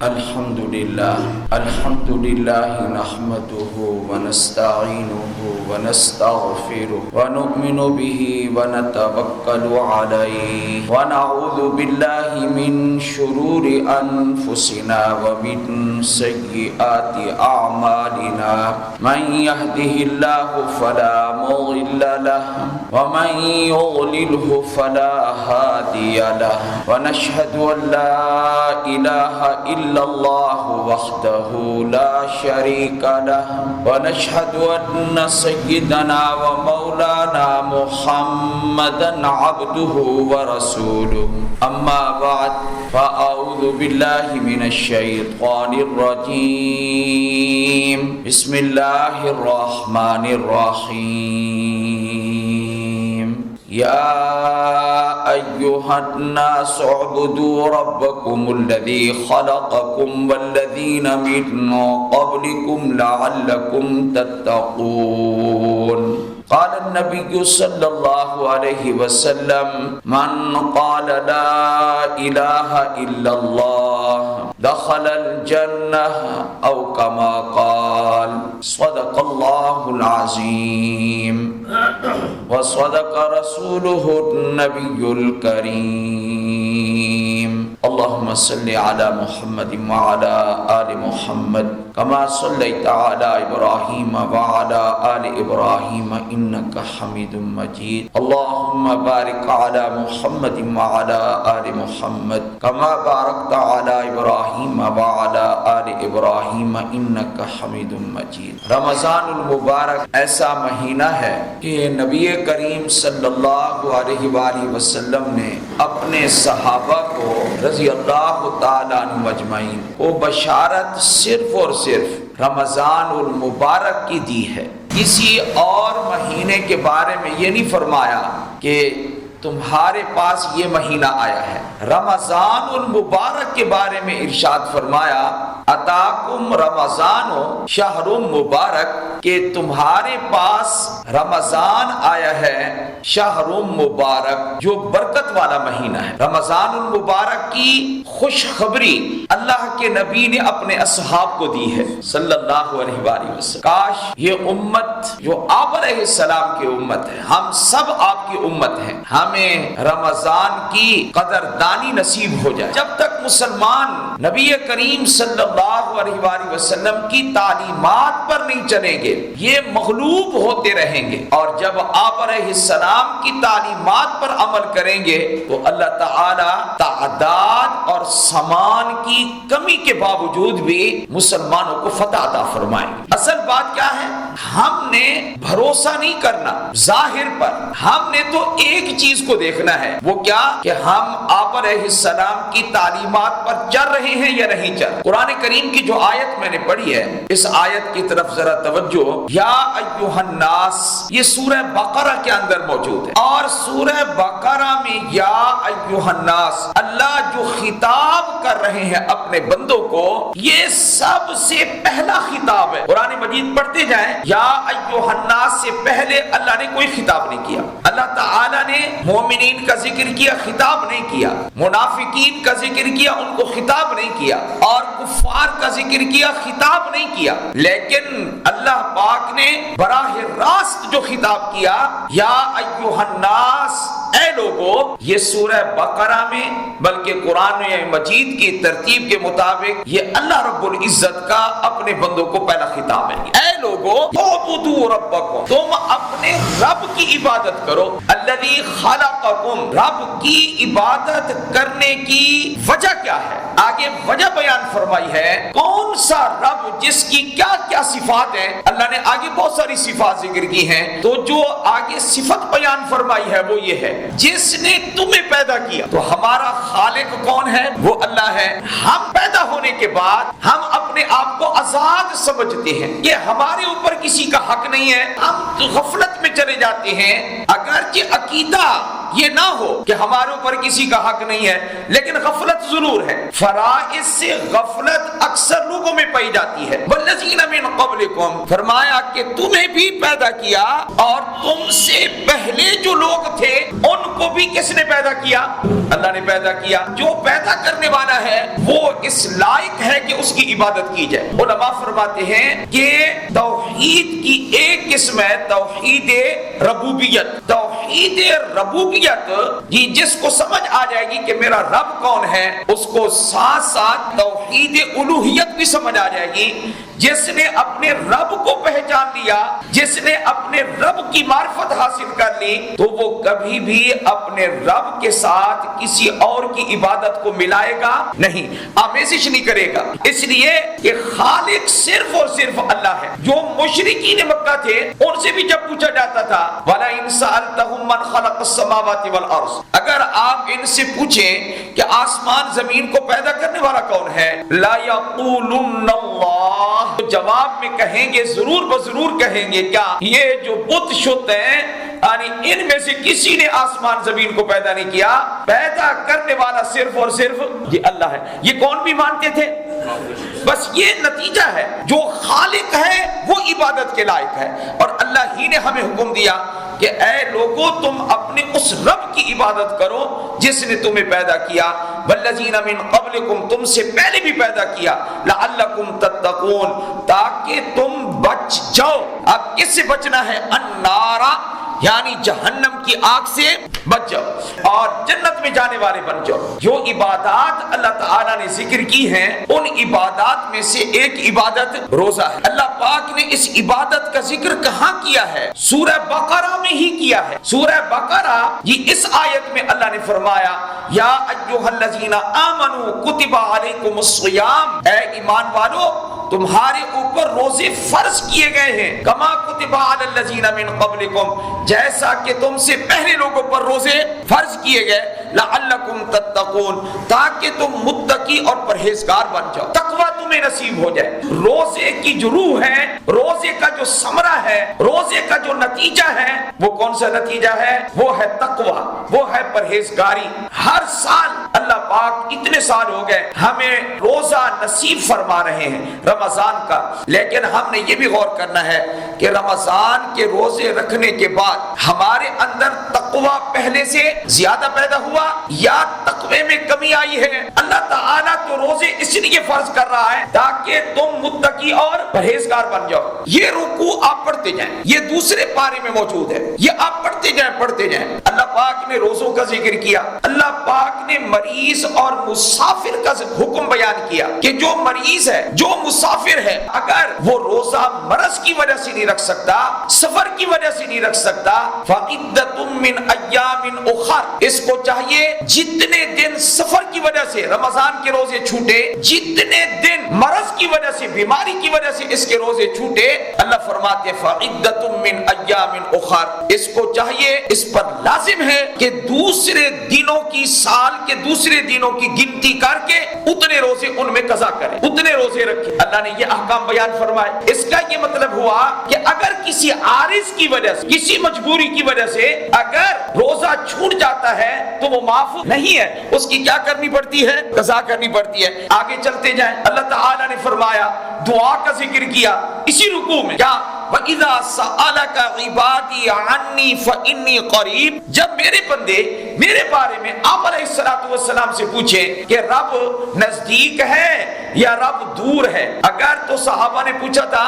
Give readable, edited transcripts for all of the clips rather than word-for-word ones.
الحمد لله نحمده ونستعينه ونستغفره ونؤمن به ونتوكل عليه ونعوذ بالله من شرور أنفسنا ومن سيئات أعمالنا من يهده الله فلا مضل له ومن يضلله فلا هادي له ونشهد أن لا إله إلا الله وحده لا شريك له ونشهد أن سيدنا ومولانا محمدا عبده ورسوله أما بعد فأعوذ بالله من الشيطان الرجيم بسم الله الرحمن الرحيم يا أيها الناس اعبدوا ربكم الذي خلقكم والذين من قبلكم لعلكم تتقون قال النبي صلى الله عليه وسلم من قال لا إله إلا الله دخل الجنة أو كما قال صدق الله العظيم وصدق رسوله النبي الكريم اللهم صل على محمد وعلى آل محمد كما صليت على إبراهيم وعلى آل إبراهيم إنك حميد مجيد اللهم بارك على محمد وعلى آل محمد كما باركت على إبراهيم وعلى آل إبراهيم إنك حميد مجيد رمضان المبارک ایسا مہینہ ہے کہ نبی کریم صلی اللہ علیہ وآلہ وسلم نے اپنے صحابہ کو رضی اللہ تعالیٰ عنہ مجمعین کو بشارت صرف اور صرف رمضان المبارک کی دی ہے. کسی اور مہینے کے بارے میں یہ نہیں فرمایا کہ تمہارے پاس یہ مہینہ آیا ہے. رمضان المبارک کے بارے میں ارشاد فرمایا اتاکم رمضان شہر مبارک کہ تمہارے پاس رمضان آیا ہے شہر مبارک جو برکت والا مہینہ ہے. رمضان المبارک کی خوشخبری اللہ کے نبی نے اپنے اصحاب کو دی ہے صلی اللہ علیہ وآلہ وسلم. کاش یہ امت جو آپ علیہ السلام کی امت ہے، ہم سب آپ کی امت ہیں، ہمیں رمضان کی قدردانی نصیب ہو جائے. جب تک مسلمان نبی کریم صلی اللہ علیہ وآلہ وسلم کی تعلیمات پر نہیں چلیں گے یہ مغلوب ہوتے رہیں گے، اور جب آپ علیہ السلام کی تعلیمات پر عمل کریں گے تو اللہ تعالی تعداد اور سامان کی کمی کے باوجود بھی مسلمانوں کو فتح عطا فرمائیں گے. اصل بات کیا ہے؟ ہم نے بھروسہ نہیں کرنا ظاہر پر، ہم نے تو ایک چیز کو دیکھنا ہے، وہ کیا کہ ہم آپ علیہ السلام کی تعلیمات پر چل رہے ہیں یا نہیں چل. قرآن کریم کی جو آیت میں نے پڑھی ہے اس آیت کی طرف ذرا توجہ. یا ایھا الناس یہ سورہ بقرہ کے اندر موجود ہے، اور سورہ بقرہ میں یا ایھا الناس اللہ جو خطاب کر رہے ہیں اپنے بندوں کو یہ سب سے پہلا خطاب ہے. قرآن مجید پڑھتے جائیں یا ایھا الناس سے پہلے اللہ نے کوئی خطاب نہیں کیا. اللہ تعالی نے مومنین کا ذکر کیا، خطاب نہیں کیا. منافقین کا ذکر کیا، ان کو خطاب نہیں کیا. اور کفار کا ذکر کیا، خطاب نہیں کیا. لیکن اللہ پاک نے براہ راست جو خطاب کیا یا ایھا الناس اے لوگو، یہ سورہ بقرہ میں بلکہ قرآن مجید کی ترتیب کے مطابق یہ اللہ رب العزت کا اپنے بندوں کو پہلا خطاب ہے. اے لوگو اعبدوا ربکم، تم اپنے رب کی عبادت کرو. الذی خلقکم، رب کی عبادت کرنے کی وجہ کیا ہے؟ آگے وجہ بیان فرمائی ہے. کون سا رب جس کی کیا کیا صفات ہیں؟ اللہ نے آگے بہت ساری صفات ذکر کی ہیں، تو جو آگے صفت بیان فرمائی ہے وہ یہ ہے جس نے تمہیں پیدا کیا. تو ہمارا خالق کون ہے؟ وہ اللہ ہے. ہم پیدا ہونے کے بعد ہم اپنے آپ کو آزاد سمجھتے ہیں کہ ہمارے اوپر کسی کا حق نہیں ہے. ہم غفلت میں چلے جاتے ہیں. اگرچہ عقیدہ یہ نہ ہو کہ ہمارے اوپر کسی کا حق نہیں ہے، لیکن غفلت ضرور ہے۔ فرائض سے غفلت اکثر لوگوں میں پائی جاتی ہے۔ والذین من قبلکم، فرمایا کہ تمہیں بھی پیدا کیا اور تم سے پہلے جو لوگ تھے ان کو بھی کس نے پیدا کیا؟ اللہ نے پیدا کیا۔ جو پیدا کرنے والا ہے وہ اس لائق ہے کہ اس کی عبادت کی جائے۔ علماء فرماتے ہیں کہ توحید کی ایک قسم ہے توحید ربوبیت۔ توحید ربوبیت جس کو سمجھ آ جائے گی کہ میرا رب کون ہے، اس کو ساتھ ساتھ توحید الوہیت بھی سمجھ آ جائے گی۔ جس نے اپنے رب کو پہچان لیا، جس نے اپنے رب کی معرفت حاصل کر لی، تو وہ کبھی بھی اپنے رب کے ساتھ کسی اور کی عبادت کو ملائے گا نہیں، آمیزش نہیں کرے گا۔ اس لیے کہ خالق صرف اور صرف اللہ ہے۔ جو مشرکین مکہ تھے ان سے بھی جب پوچھا جاتا تھا وَلَئِن سَأَلْتَهُم مَّنْ خَلَقَ السَّمَاوَاتِ وَالْأَرْضِ، اگر آپ ان سے پوچھیں کہ آسمان زمین کو پیدا کرنے والا کون ہے، لَيَقُولُنَّ اللَّهُ، جواب میں کہیں گے، ضرور بضرور کہیں گے کیا یہ جو بت شت ہیں، یعنی ان میں سے کسی نے آسمان زمین کو پیدا نہیں کیا، پیدا کرنے والا صرف اور صرف یہ اللہ ہے۔ یہ کون بھی مانتے تھے؟ بس یہ نتیجہ ہے، جو خالق ہے وہ عبادت کے لائق ہے، اور اللہ ہی نے ہمیں حکم دیا کہ اے لوگو تم اپنے اس رب کی عبادت کرو جس نے تمہیں پیدا کیا، والذین من قبلکم، تم سے پہلے بھی پیدا کیا، لعلکم تتقون، تاکہ تم بچ جاؤ۔ اب کس سے بچنا ہے؟ النار، یعنی جہنم کی آگ سے بچ جاؤ اور جنت میں جانے والے بن جاؤ۔ جو عبادات اللہ تعالیٰ نے ذکر کی ہیں ان عبادات میں سے ایک عبادت روزہ ہے۔ اللہ پاک نے اس عبادت کا ذکر کہاں کیا ہے؟ سورہ بقرہ میں ہی کیا ہے۔ سورہ بقرہ یہ اس آیت میں اللہ نے فرمایا یا ایھا الذین آمنوا کتب علیکم الصیام، اے ایمان والو تمہارے اوپر روزے فرض کیے گئے ہیں، کما کتب علی الذین من قبلکم، جیسا کہ تم سے پہلے لوگوں پر روزے فرض کیے گئے، لعلکم تتقون، تاکہ تم متقی اور پرہیزگار بن جاؤ، تقوی تمہیں نصیب ہو جائے۔ روزے کی جو روح ہے، روزے کا جو ثمرہ ہے، روزے کا جو نتیجہ ہے، وہ کون سا نتیجہ ہے؟ وہ ہے تقوی، وہ ہے پرہیزگاری۔ ہر سال اللہ پاک اتنے سال ہو گئے ہمیں روزہ نصیب فرما رہے ہیں رمضان کا، لیکن ہم نے یہ بھی غور کرنا ہے کہ رمضان کے روزے رکھنے کے بعد ہمارے اندر تقوی پہلے سے زیادہ پیدا ہوا یا تقوی میں کمی آئی ہے؟ اللہ تعالیٰ تو روزے اس لیے فرض کر رہا ہے تاکہ تم متقی اور پرہیزگار بن جاؤ۔ یہ رکوع آپ پڑھتے جائیں، یہ دوسرے پارے میں موجود ہے، یہ آپ پڑھتے جائیں۔ اللہ پاک نے روزوں کا ذکر کیا، اللہ پاک نے مریض اور مسافر کا حکم بیان کیا کہ جو مریض ہے، جو مسافر ہے، اگر وہ روزہ مرض کی وجہ سے نہیں رکھ سکتا، سفر کی وجہ سے نہیں رکھ سکتا، فعدۃ من ایام اخر، اس کو چاہیے جتنے دن سفر کی وجہ سے رمضان کے روزے چھوٹے، جتنے دن مرض کی وجہ سے، بیماری کی وجہ سے اس کے روزے چھوٹے، اللہ فرماتے فعدۃ من ایام اخر، اس کو چاہیے، اس پر لازم ہے کہ دوسرے دنوں کی، سال کے دوسرے دنوں کی گنتی کر کے اتنے روزے ان میں قضا کریں، اتنے روزے رکھیں۔ اللہ نے یہ احکام بیان فرمائے۔ اس کا یہ مطلب ہوا کہ اگر کسی عارض کی وجہ سے، کسی مجبوری کی وجہ سے اگر روزہ چھوٹ جاتا ہے تو وہ معاف نہیں ہے، اس کی کیا کرنی پڑتی ہے؟ قضا کرنی پڑتی ہے۔ آگے چلتے جائیں، اللہ تعالیٰ نے فرمایا، دعا کا ذکر کیا اسی رکوع میں، کیا وَإِذَا سَأَلَكَ عِبَادِي عَنِّي فَإِنِّي قَرِيبٌ، جب میرے بندے میرے بارے میں آپ علیہ السلام سے پوچھیں کہ رب نزدیک ہے یا رب دور ہے، اگر تو صحابہ نے پوچھا تھا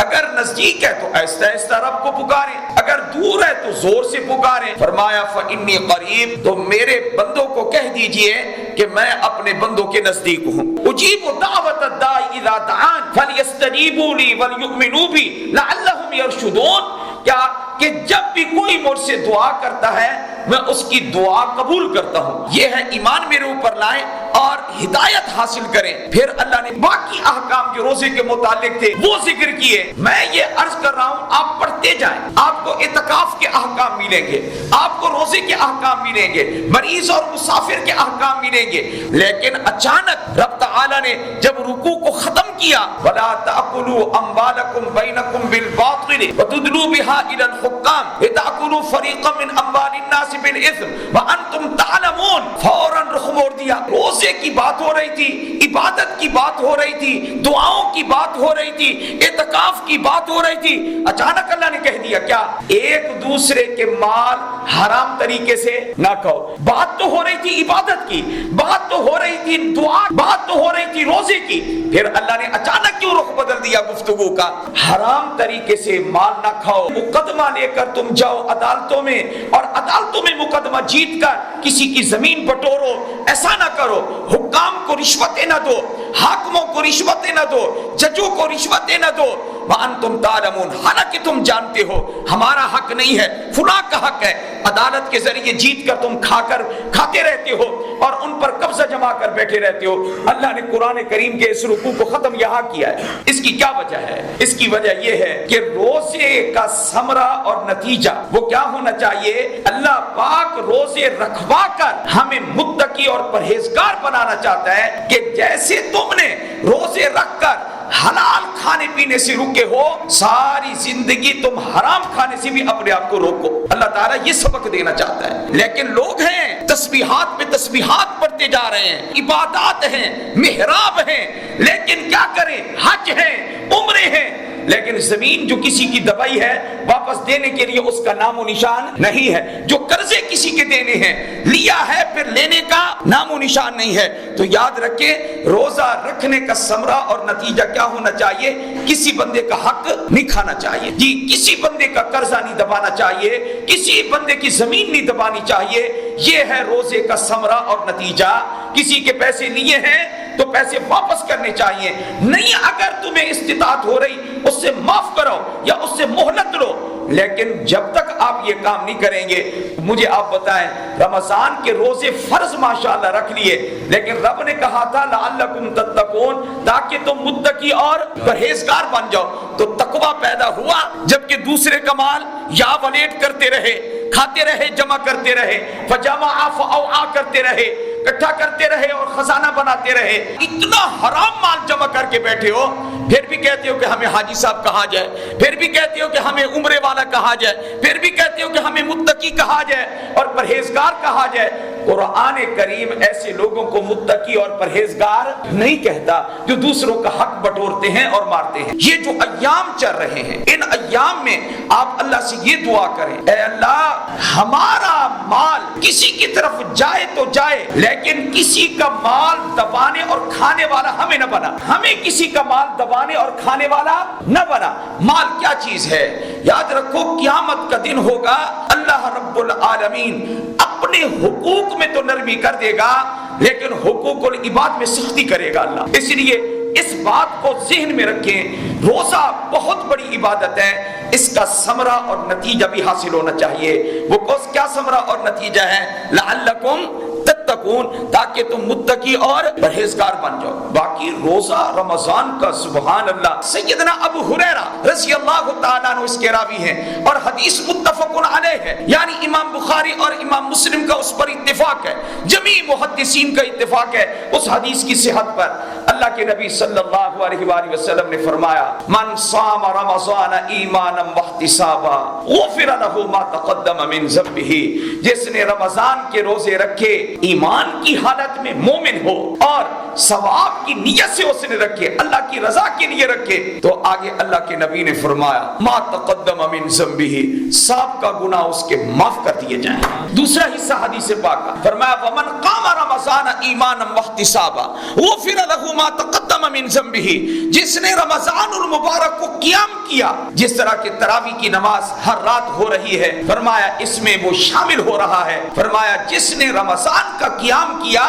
اگر نزدیک ہے تو آہستہ آہستہ رب کو پکاریں، اگر دور ہے تو زور سے پکاریں۔ فرمایا فَإِنِّي قَرِيبٌ، تو میرے بندوں کو کہہ دیجئے کہ میں اپنے بندوں کے نزدیک ہوں۔ اجیب دعوت الداعی اذا دعان فلیستجیبوا لی ولیؤمنوا بی لعلہم یرشدون، کیا کہ جب بھی کوئی مجھ سے دعا کرتا ہے میں اس کی دعا قبول کرتا ہوں۔ یہ ہے ایمان میرے اوپر لائیں اور ہدایت حاصل کریں۔ پھر اللہ نے باقی احکام جو روزے کے متعلق تھے وہ ذکر کیے۔ میں یہ عرض کر رہا ہوں آپ پڑھتے بڑھتے جائیں، آپ کو اعتکاف کے احکام ملیں گے، آپ کو روزے کے احکام ملیں گے، مریض اور مسافر کے احکام ملیں گے۔ لیکن اچانک رب تعالی نے جب رکوع کو ختم کیا، وَلَا تَأْكُلُوا أَمْوَالَكُمْ بَيْنَكُمْ بِالْبَاطِلِ وَتُدْلُوا بِهَا إِلَى الْحُكَّامِ لِتَأْكُلُوا فَرِيقًا مِنْ أَمْوَالِ النَّاسِ بِالْإِثْمِ وَأَنْتُمْ تَعْلَمُونَ، فوراً رخ موڑ دیا۔ روزے کی بات ہو رہی تھی، عبادت کی بات ہو رہی تھی، دعاؤں کی بات ہو رہی تھی، اعتکاف کی بات ہو رہی تھی، اچانک اللہ نے کہہ دیا کیا؟ ایک دوسرے کے مال حرام طریقے سے نہ کھاؤ۔ بات تو ہو رہی تھی عبادت کی، بات تو ہو رہی تھی دعا، بات تو ہو رہی تھی روزے کی، پھر اللہ نے اچانک کیوں رخ بدل دیا گفتگو کا؟ حرام طریقے سے مال نہ کھاؤ، مقدمہ لے کر تم جاؤ عدالتوں میں، اور عدالتوں میں مقدمہ جیت کر کسی کی زمین بٹورو، ایسا نہ کرو۔ حکام کو رشوتیں نہ دو، حاکموں کو رشوتیں نہ دو، ججوں کو رشوتیں نہ دو۔ وَأَنْتُمْ تَعْلَمُونَ، حالانکہ تم جانتے ہو ہمارا حق نہیں ہے، فلاں کا حق ہے۔ عدالت کے ذریعے جیت کر تم کھاتے رہتے ہو اور ان پر قبضہ جما کر بیٹھے رہتے ہو۔ اللہ نے قرآن کریم کے اس رکوع کو ختم یہاں کیا ہے۔ اس کی کیا وجہ ہے؟ اس کی وجہ یہ ہے کہ روزے کا ثمرہ اور نتیجہ وہ کیا ہونا چاہیے؟ اللہ پاک روزے رکھوا کر ہمیں متقی اور پرہیزگار بنانا چاہتا ہے کہ جیسے تم نے روزے رکھ کر حلال کھانے پینے سے رکے ہو، ساری زندگی تم حرام کھانے سے بھی اپنے آپ کو روکو۔ اللہ تعالیٰ یہ سبق دینا چاہتا ہے۔ لیکن لوگ ہیں تسبیحات پہ تسبیحات پڑھتے جا رہے ہیں، عبادات ہیں، محراب ہیں، لیکن کیا کریں؟ حج ہیں، عمرے ہیں، لیکن زمین جو کسی کی دبائی ہے واپس دینے کے لیے اس کا نام و نشان نہیں ہے۔ جو قرضے کسی کے دینے ہیں، لیا ہے پھر لینے کا نام و نشان نہیں ہے۔ تو یاد رکھیں، روزہ رکھنے کا ثمرہ اور نتیجہ کیا ہونا چاہیے؟ کسی بندے کا حق نہیں کھانا چاہیے، جی کسی بندے کا قرضہ نہیں دبانا چاہیے، کسی بندے کی زمین نہیں دبانی چاہیے۔ یہ ہے روزے کا ثمرہ اور نتیجہ۔ کسی کے پیسے لیے ہیں تو پیسے واپس کرنے چاہیے، نہیں اگر تمہیں استطاعت ہو رہی اس سے معاف کرو یا اس سے مہلت لو۔ لیکن جب تک آپ یہ کام نہیں کریں گے، مجھے آپ بتائیں، رمضان کے روزے فرض ماشاءاللہ رکھ لیے، لیکن رب نے کہا تھا لعلکم تتقون، تاکہ تم متقی اور پرہیزگار بن جاؤ۔ تو تقوی پیدا ہوا جبکہ دوسرے کا مال یا ولیٹ کرتے رہے، کھاتے رہے، جمع کرتے رہے، فجمع فاوعى کرتے رہے، اکٹھا کرتے رہے اور خزانہ بناتے رہے۔ اتنا حرام مال جمع کر کے بیٹھے ہو، پھر بھی کہتے ہو کہ ہمیں حاجی صاحب کہا جائے، پھر بھی کہتے ہو کہ ہمیں عمرے والا کہا جائے، پھر بھی کہتے ہو کہ ہمیں متقی کہا جائے اور پرہیزگار کہا جائے۔ قرآن کریم ایسے لوگوں کو متقی اور پرہیزگار نہیں کہتا جو دوسروں کا حق بٹورتے ہیں اور مارتے ہیں۔ یہ جو ایام چل رہے ہیں، ان ایام میں آپ اللہ سے یہ دعا کریں، اے اللہ ہمارا مال کسی کی طرف جائے تو جائے، لیکن کسی کا مال دبانے اور کھانے والا ہمیں نہ بنا، ہمیں کسی کا مال دبانے اور کھانے والا نہ بنا۔ مال کیا چیز ہے؟ یاد رکھو قیامت کا دن ہوگا، اللہ رب العالمین اپنے حقوق میں تو نرمی کر دے گا لیکن حقوق العباد میں سختی کرے گا اللہ۔ اس لیے اس بات کو ذہن میں رکھیں، روزہ بہت بڑی عبادت ہے، اس کا ثمرہ اور نتیجہ بھی حاصل ہونا چاہیے۔ وہ کیا ثمرہ اور نتیجہ ہے؟ لعلکم تتقون، تاکہ تم متقی اور پرہیزگار بن جاؤ۔ باقی روزہ رمضان کا سبحان اللہ، سیدنا ابو ہریرہ رضی اللہ تعالیٰ عنہ اس کے راوی ہیں اور حدیث متفق علیہ ہے، یعنی امام بخاری اور امام مسلم کا اس پر اتفاق ہے، جمیع محدثین کا اتفاق ہے اس حدیث کی صحت پر۔ اللہ کے نبی صلی اللہ علیہ وآلہ وسلم نے فرمایا، من صام رمضان ایمانا واحتسابا غفر له ما تقدم من ذنبه، جس نے رمضان کے روزے رکھے ایمان کی حالت میں مومن ہو اور ثواب کی نیت سے اس نے رکھے، اللہ کی رضا کے لیے رکھے، تو آگے اللہ کے نبی نے فرمایا ما تقدم من ذنبه، سب کا گناہ اس کے معاف کر دیے جائیں۔ دوسرا حصہ حدیث پاک کا فرمایا ومن قام رمضان ایمانا واحتسابا غفر له ما تقدم من ذنبه، جس نے رمضان المبارک کو قیام کیا، جس طرح کہ تراویح کی نماز ہر رات ہو رہی ہے، فرمایا اس میں وہ شامل ہو رہا ہے۔ فرمایا جس نے رمضان کا قیام کیا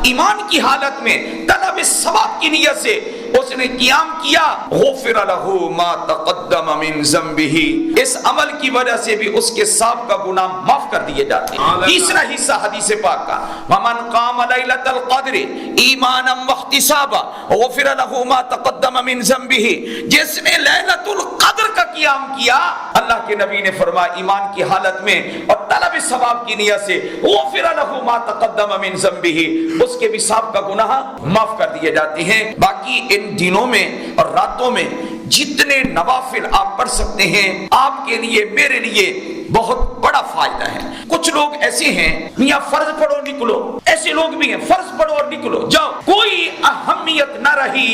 ایمان کی حالت میں، طلب ثواب کی نیت سے اس نے قیام کیا، غفر له ما تقدم من ذنبه، اس عمل کی وجہ سے بھی اس کے سابقہ گناہ معاف کر دیے جاتے ہیں۔ تیسرا حصہ حدیث پاک کا ومن قام لیلۃ القدر ایمانا واحتسابا غفر له ما تقدم من ذنبه، جس نے لیلۃ القدر کا قیام کیا، اللہ کے نبی نے فرمایا ایمان کی حالت میں اور طلب ثواب کی نیت سے غفر له ما تقدم من ذنبه، اس کے بھی سابقہ گناہ معاف کر دیے جاتے ہیں۔ باقی ان دنوں میں اور راتوں میں جتنے نوافل آپ پڑھ سکتے ہیں آپ کے لیے میرے لیے بہت بڑا فائدہ ہے۔ کچھ لوگ ایسے ہیں میاں فرض پڑھو نکلو، ایسے لوگ بھی ہیں فرض پڑھو اور نکلو جاؤ، کوئی اہمیت نہ رہی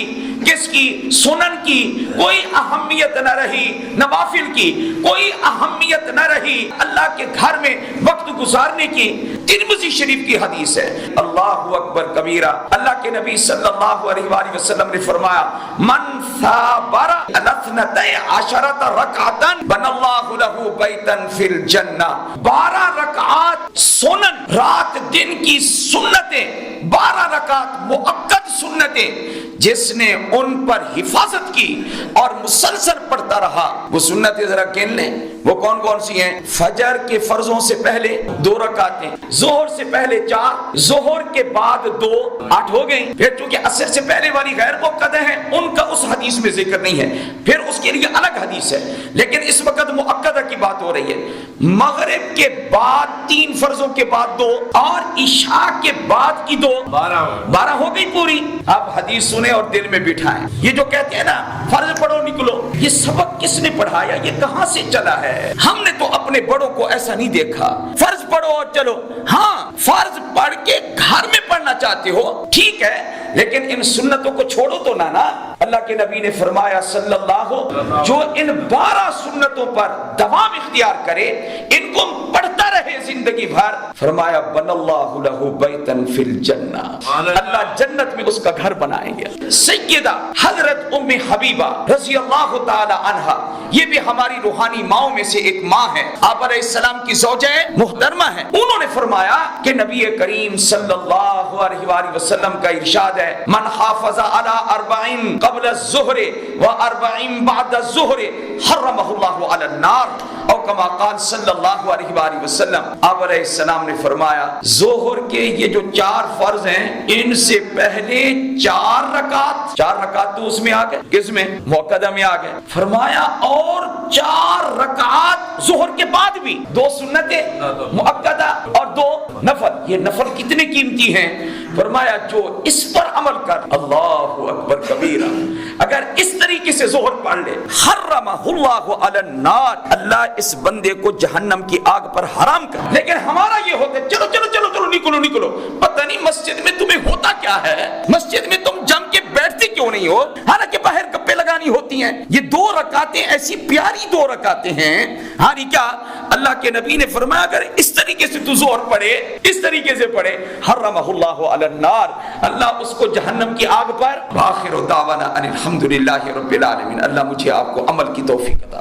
کس کی؟ سنن کی، کوئی اہمیت نہ رہی نوافل کی، کوئی اہمیت نہ رہی اللہ کے گھر میں وقت گزارنے کی۔ ترمذی شریف کی حدیث ہے، اللہ اکبر کبیرہ، اللہ کے نبی صلی اللہ علیہ وآلہ وسلم نے فرمایا من ثابر الاثنتي عشرة رکعتا بنى اللہ له بیتا فی الجنہ، 12 رکعات سنن، رات دن کی سنتیں، 12 رکعت مؤکد سنتیں، جس نے ان پر حفاظت کی اور مسلسل پڑھتا رہا، وہ سنتیں ذرا گن لیں وہ کون کون سی ہیں؟ فجر کے فرضوں سے پہلے 2 رکعتیں، ظہر سے پہلے 4، ظہر کے بعد 2، 8 ہو گئی۔ پھر چونکہ عصر سے پہلے والی غیر مؤکد ہیں ان کا اس حدیث میں ذکر نہیں ہے، پھر اس کے لیے الگ حدیث ہے، لیکن اس وقت مؤکدہ کی بات ہو رہی ہے۔ مغرب کے بعد 3 فرضوں کے بعد 2 اور عشاء کے بعد کی 2، 12 ہو گئی پوری۔ آپ حدیث سنیں اور دل میں بٹھائیں۔ یہ جو کہتے ہیں نا فرض پڑھو نکلو، یہ سبق کس نے پڑھایا؟ یہ کہاں سے چلا ہے؟ ہم نے تو اپنے بڑوں کو ایسا نہیں دیکھا، فرض پڑھو اور چلو۔ ہاں فرض پڑھ کے گھر میں پڑھنا چاہتے ہو ٹھیک ہے، لیکن ان سنتوں کو چھوڑو تو نہ نا۔ اللہ کے نبی نے فرمایا صلی اللہ، جو ان 12 سنتوں پر دوام اختیار کرے، ان کو پڑھتا رہے زندگی بھر، فرمایا بن اللہ لہ بیتا فی الجنہ، اللہ جنت میں اس کا گھر بنائیں گے۔ سیدہ حضرت ام حبیبہ رضی اللہ تعالی عنہا، یہ بھی ہماری روحانی ماؤں میں سے ایک ماں ہے، آپ علیہ السلام کی زوجہ محترمہ ہے۔ انہوں نے فرمایا کہ نبی کریم صلی اللہ علیہ وآلہ وسلم کا ارشاد ہے من حافظ علی 40 قبل الظہر و 40 بعد الظہر حرمہ اللہ علی النار، او کما قال صلی اللہ علیہ وآلہ وسلم۔ آپ علیہ السلام نے فرمایا ظہر کے یہ جو 4 فرض ہیں ان سے پہلے 4 رکعت تو اس میں آ گئے، کس میں؟ مؤکدہ میں آ گئے۔ فرمایا اور 4 رکعت ظہر کے بعد بھی، 2 سنتیں مؤکدہ اور 2 نفل۔ یہ نفل کتنے قیمتی ہیں؟ فرمایا جو اس پر عمل کر، اللہ اکبر کبیرہ، اگر اس طریقے سے ظہر پڑھ لے، حرمہ اللہ علی النار، اللہ اس بندے کو جہنم کی آگ پر حرام کر۔ لیکن ہمارا یہ ہوتا ہے چلو چلو چلو چلو نکلو، پتہ نہیں مسجد میں تمہیں ہوتا کیا ہے، مسجد میں تم جم کے بیٹھتے کیوں نہیں ہو، حالانکہ باہر گپے لگانی ہوتی ہیں۔ یہ 2 رکعتیں ایسی پیاری 2 رکعتیں ہیں، ہاں کیا اللہ کے نبی نے فرمایا اگر اس طریقے سے تو ظہر پڑھے، اس طریقے سے پڑھے، حرمہ اللہ علی النار، اللہ اس کو جہنم کی آگ پر۔ وآخر دعوانا ان الحمدللہ رب العالمین۔ اللہ مجھے آپ کو عمل کی توفیق عطا